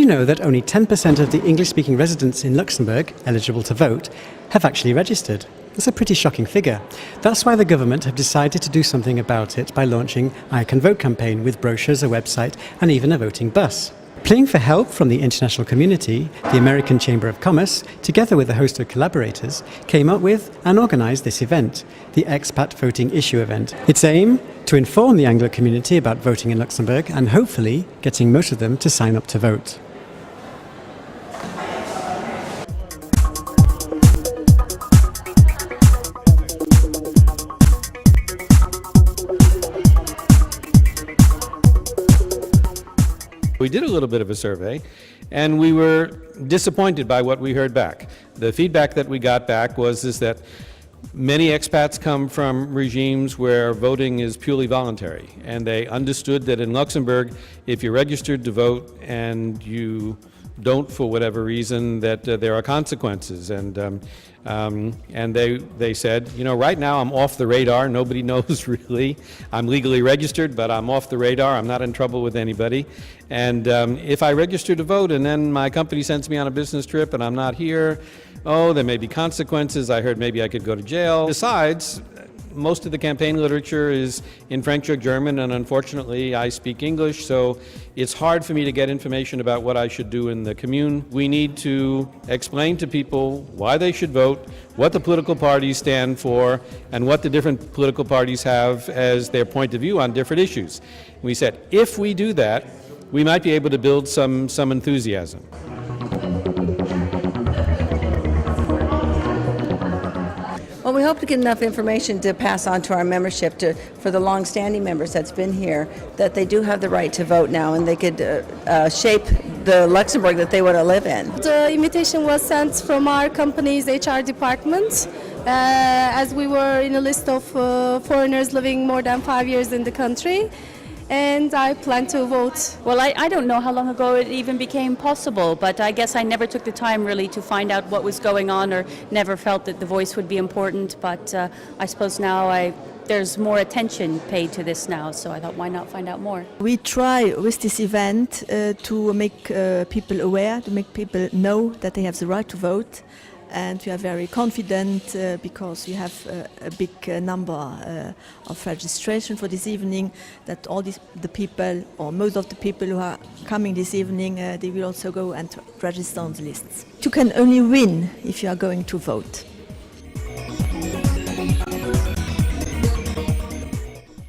you know that only 10% of the English-speaking residents in Luxembourg eligible to vote have actually registered? That's a pretty shocking figure. That's why the government have decided to do something about it by launching I Can Vote campaign with brochures, a website and even a voting bus. Playing for help from the international community, the American Chamber of Commerce, together with a host of collaborators, came up with and organised this event, the Expat Voting Issue event. Its aim? To inform the Anglo community about voting in Luxembourg and hopefully getting most of them to sign up to vote. We did a little bit of a survey, and we were disappointed by what we heard back. The feedback that we got back was that many expats come from regimes where voting is purely voluntary, and they understood that in Luxembourg, if you're registered to vote and you don't for whatever reason, that there are consequences. And they said, you know, right now I'm off the radar. Nobody knows really. I'm legally registered, but I'm off the radar. I'm not in trouble with anybody. And if I register to vote and then my company sends me on a business trip and I'm not here, oh, there may be consequences. I heard maybe I could go to jail. Besides, most of the campaign literature is in French or German, and unfortunately I speak English, so it's hard for me to get information about what I should do in the commune. We need to explain to people why they should vote, what the political parties stand for, and what the different political parties have as their point of view on different issues. We said, if we do that, we might be able to build some enthusiasm. Well, we hope to get enough information to pass on to our membership, for the long-standing members that's been here, that they do have the right to vote now and they could shape the Luxembourg that they want to live in. The invitation was sent from our company's HR department, as we were in a list of foreigners living more than 5 years in the country. And I plan to vote. Well, I don't know how long ago it even became possible, but I guess I never took the time really to find out what was going on, or never felt that the voice would be important. But I suppose now there's more attention paid to this now, so I thought, why not find out more? We try with this event to make people aware, to make people know that they have the right to vote. And we are very confident because we have a big number of registration for this evening, that all the people, or most of the people who are coming this evening, they will also go and register on the lists. You can only win if you are going to vote.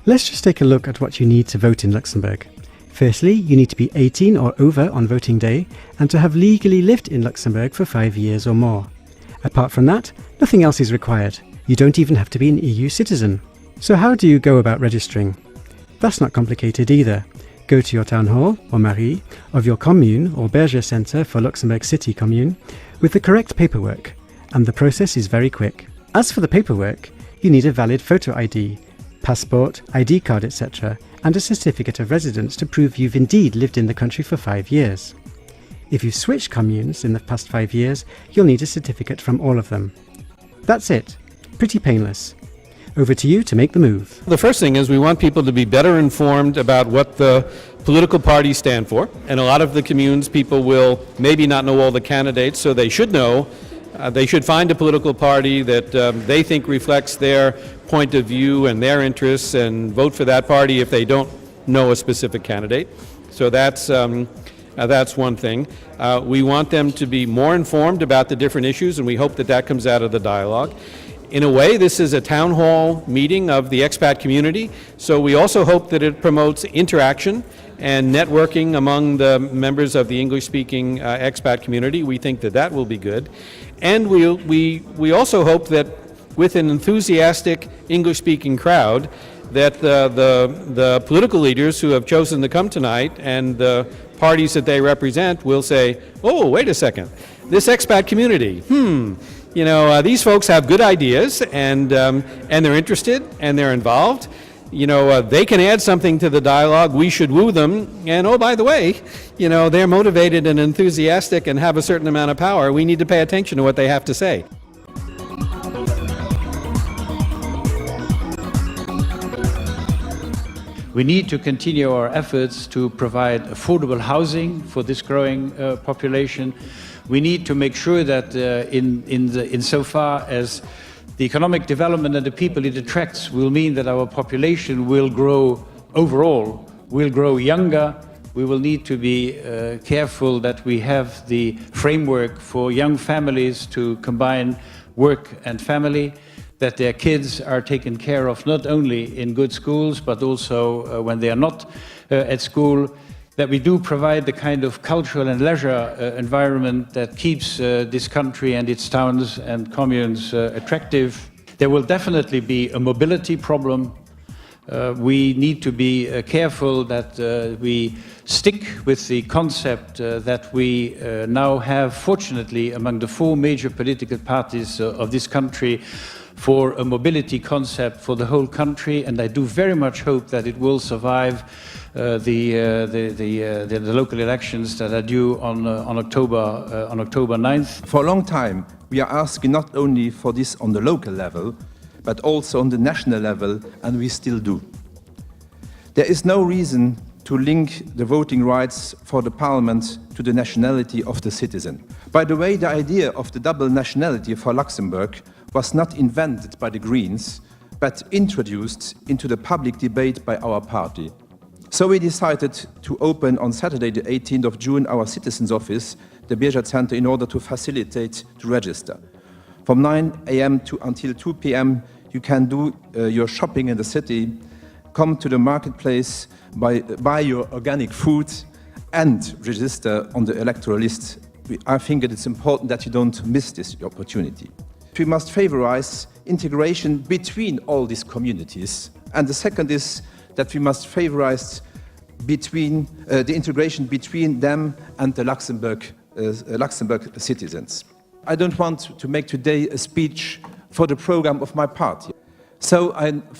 Let's just take a look at what you need to vote in Luxembourg. Firstly, you need to be 18 or over on voting day and to have legally lived in Luxembourg for 5 years or more. Apart from that, nothing else is required. You don't even have to be an EU citizen. So how do you go about registering? That's not complicated either. Go to your town hall or mairie of your commune or Berger Centre for Luxembourg City Commune with the correct paperwork, and the process is very quick. As for the paperwork, you need a valid photo ID, passport, ID card, etc., and a certificate of residence to prove you've indeed lived in the country for 5 years. If you've switched communes in the past 5 years, you'll need a certificate from all of them. That's it. Pretty painless. Over to you to make the move. The first thing is we want people to be better informed about what the political parties stand for. And a lot of the communes, people will maybe not know all the candidates, so they should know. They should find a political party that they think reflects their point of view and their interests, and vote for that party if they don't know a specific candidate. So that's one thing. We want them to be more informed about the different issues, and we hope that that comes out of the dialogue. In a way, this is a town hall meeting of the expat community, so we also hope that it promotes interaction and networking among the members of the English-speaking expat community. We think that that will be good. And we also hope that with an enthusiastic English-speaking crowd, that the political leaders who have chosen to come tonight and the parties that they represent will say, oh, wait a second, this expat community, you know, these folks have good ideas, and they're interested and they're involved. You know, they can add something to the dialogue. We should woo them. And oh, by the way, you know, they're motivated and enthusiastic and have a certain amount of power. We need to pay attention to what they have to say. We need to continue our efforts to provide affordable housing for this growing population. We need to make sure that insofar as the economic development and the people it attracts will mean that our population will grow overall, will grow younger. We will need to be careful that we have the framework for young families to combine work and family, that their kids are taken care of not only in good schools but also when they are not at school, that we do provide the kind of cultural and leisure environment that keeps this country and its towns and communes attractive. There will definitely be a mobility problem. We need to be careful that we stick with the concept that we now have, fortunately, among the 4 major political parties of this country, for a mobility concept for the whole country, and I do very much hope that it will survive the local elections that are due on October 9th. For a long time, we are asking not only for this on the local level, but also on the national level, and we still do. There is no reason to link the voting rights for the parliament to the nationality of the citizen. By the way, the idea of the double nationality for Luxembourg was not invented by the Greens, but introduced into the public debate by our party. So we decided to open on Saturday the 18th of June our citizens' office, the Bierger Center, in order to facilitate to register. From 9 a.m. until 2 p.m. you can do your shopping in the city, come to the marketplace, buy your organic food and register on the electoral list. I think that it's important that you don't miss this opportunity. We must favorize integration between all these communities. And the second is that we must favorize the integration between them and the Luxembourg citizens. I don't want to make today a speech for the program of my party. So at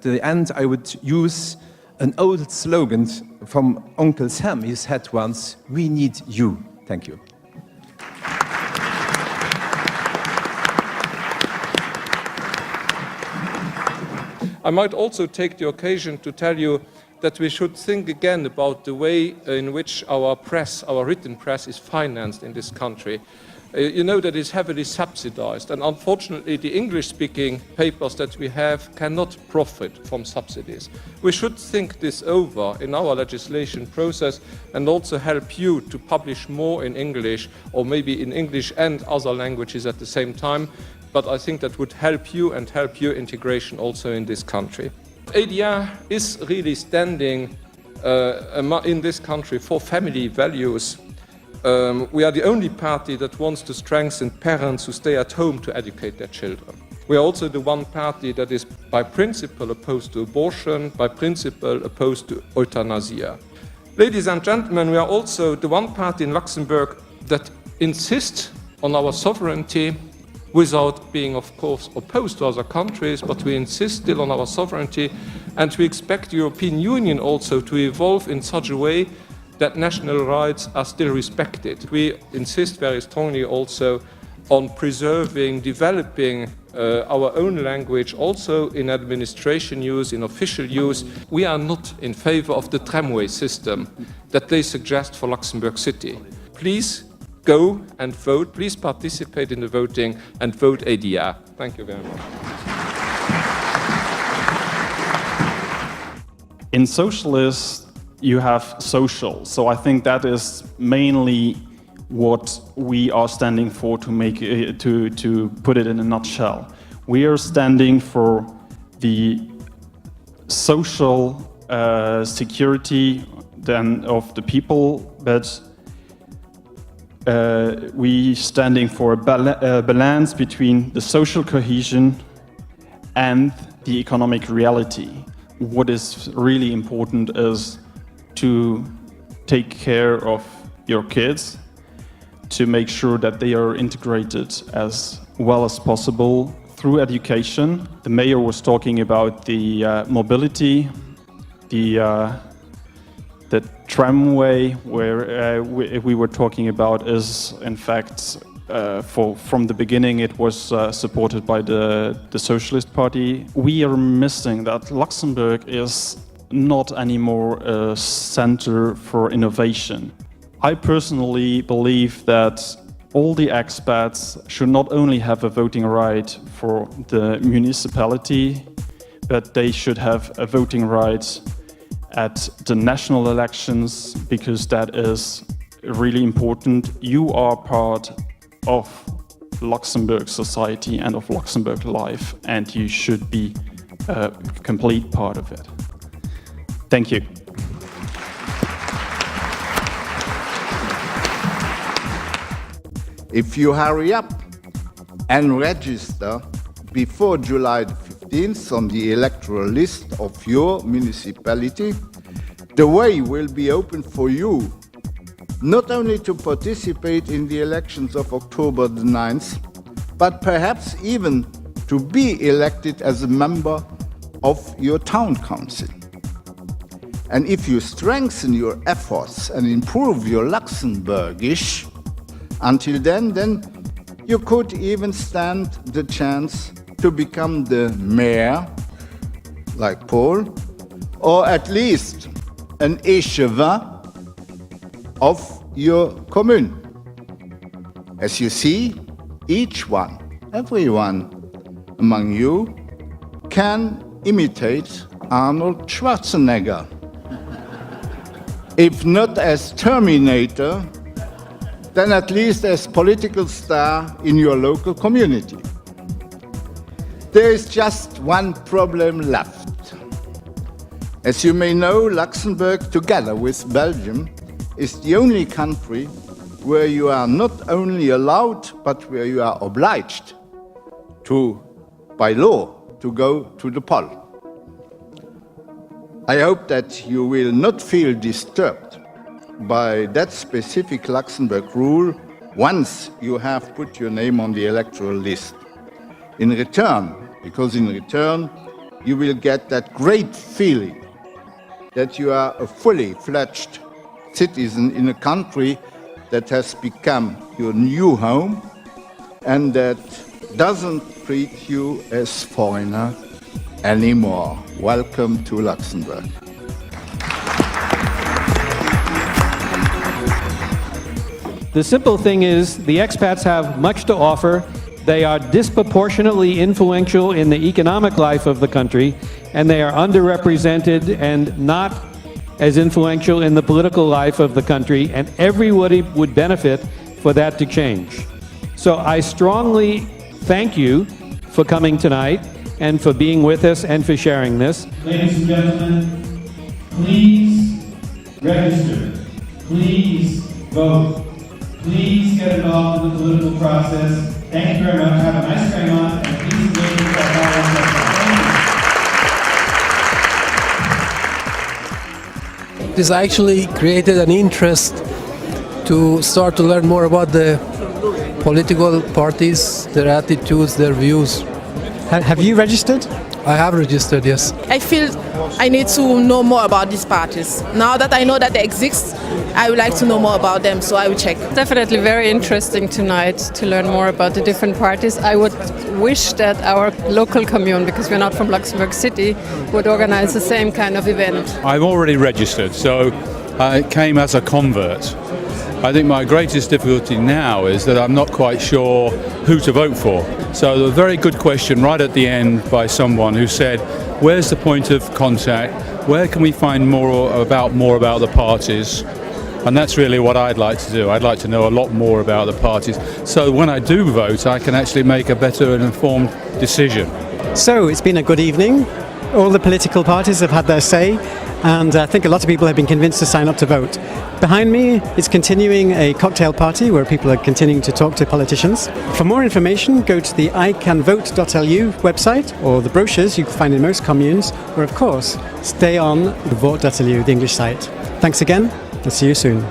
the end, I would use an old slogan from Uncle Sam. He said once, "We need you." Thank you. I might also take the occasion to tell you that we should think again about the way in which our press, our written press, is financed in this country. You know that it's heavily subsidized, and unfortunately the English-speaking papers that we have cannot profit from subsidies. We should think this over in our legislation process and also help you to publish more in English, or maybe in English and other languages at the same time. But I think that would help you and help your integration also in this country. ADR is really standing in this country for family values. We are the only party that wants to strengthen parents who stay at home to educate their children. We are also the one party that is by principle opposed to abortion, by principle opposed to euthanasia. Ladies and gentlemen, we are also the one party in Luxembourg that insists on our sovereignty without being, of course, opposed to other countries, but we insist still on our sovereignty, and we expect the European Union also to evolve in such a way that national rights are still respected. We insist very strongly also on preserving, developing our own language, also in administration use, in official use. We are not in favor of the tramway system that they suggest for Luxembourg City. Please go and vote. Please participate in the voting and vote ADR. Thank you very much. In socialists, you have social. So I think that is mainly what we are standing for, to make to put it in a nutshell. We are standing for the social security then of the people, but we standing for a balance between the social cohesion and the economic reality. What is really important is to take care of your kids, to make sure that they are integrated as well as possible through education. The mayor was talking about the mobility, the tramway where we were talking about is in fact from the beginning it was supported by the Socialist Party. We are missing that Luxembourg is not anymore a center for innovation. I personally believe that all the expats should not only have a voting right for the municipality, but they should have a voting right at the national elections, because that is really important. You are part of Luxembourg society and of Luxembourg life, and you should be a complete part of it. Thank you. If you hurry up and register before July the 15th on the electoral list of your municipality, the way will be open for you not only to participate in the elections of October the 9th, but perhaps even to be elected as a member of your town council. And if you strengthen your efforts and improve your Luxembourgish, until then you could even stand the chance to become the mayor, like Paul, or at least an échevin of your commune. As you see, each one, everyone among you can imitate Arnold Schwarzenegger. If not as Terminator, then at least as political star in your local community. There is just one problem left. As you may know, Luxembourg, together with Belgium, is the only country where you are not only allowed, but where you are obliged to, by law, to go to the poll. I hope that you will not feel disturbed by that specific Luxembourg rule once you have put your name on the electoral list. In return, because in return, you will get that great feeling that you are a fully fledged citizen in a country that has become your new home and that doesn't treat you as foreigner anymore. Welcome to Luxembourg. The simple thing is, the expats have much to offer. They are disproportionately influential in the economic life of the country, and they are underrepresented and not as influential in the political life of the country, and everybody would benefit for that to change. So I strongly thank you for coming tonight and for being with us and for sharing this. Ladies and gentlemen, please register. Please vote. Please get involved in the political process. Thank you very much. Have a nice spring month, and please engage with our followers. This actually created an interest to start to learn more about the political parties, their attitudes, their views. Have you registered? I have registered, yes. I feel I need to know more about these parties. Now that I know that they exist, I would like to know more about them, so I will check. Definitely very interesting tonight to learn more about the different parties. I would wish that our local commune, because we're not from Luxembourg City, would organize the same kind of event. I'm already registered, so I came as a convert. I think my greatest difficulty now is that I'm not quite sure who to vote for. So a very good question right at the end by someone who said, where's the point of contact? Where can we find more about the parties? And that's really what I'd like to do. I'd like to know a lot more about the parties. So when I do vote, I can actually make a better and informed decision. So it's been a good evening. All the political parties have had their say, and I think a lot of people have been convinced to sign up to vote. Behind me is continuing a cocktail party where people are continuing to talk to politicians. For more information, go to the icanvote.lu website or the brochures you can find in most communes, or of course, stay on the wort.lu, the English site. Thanks again, and see you soon.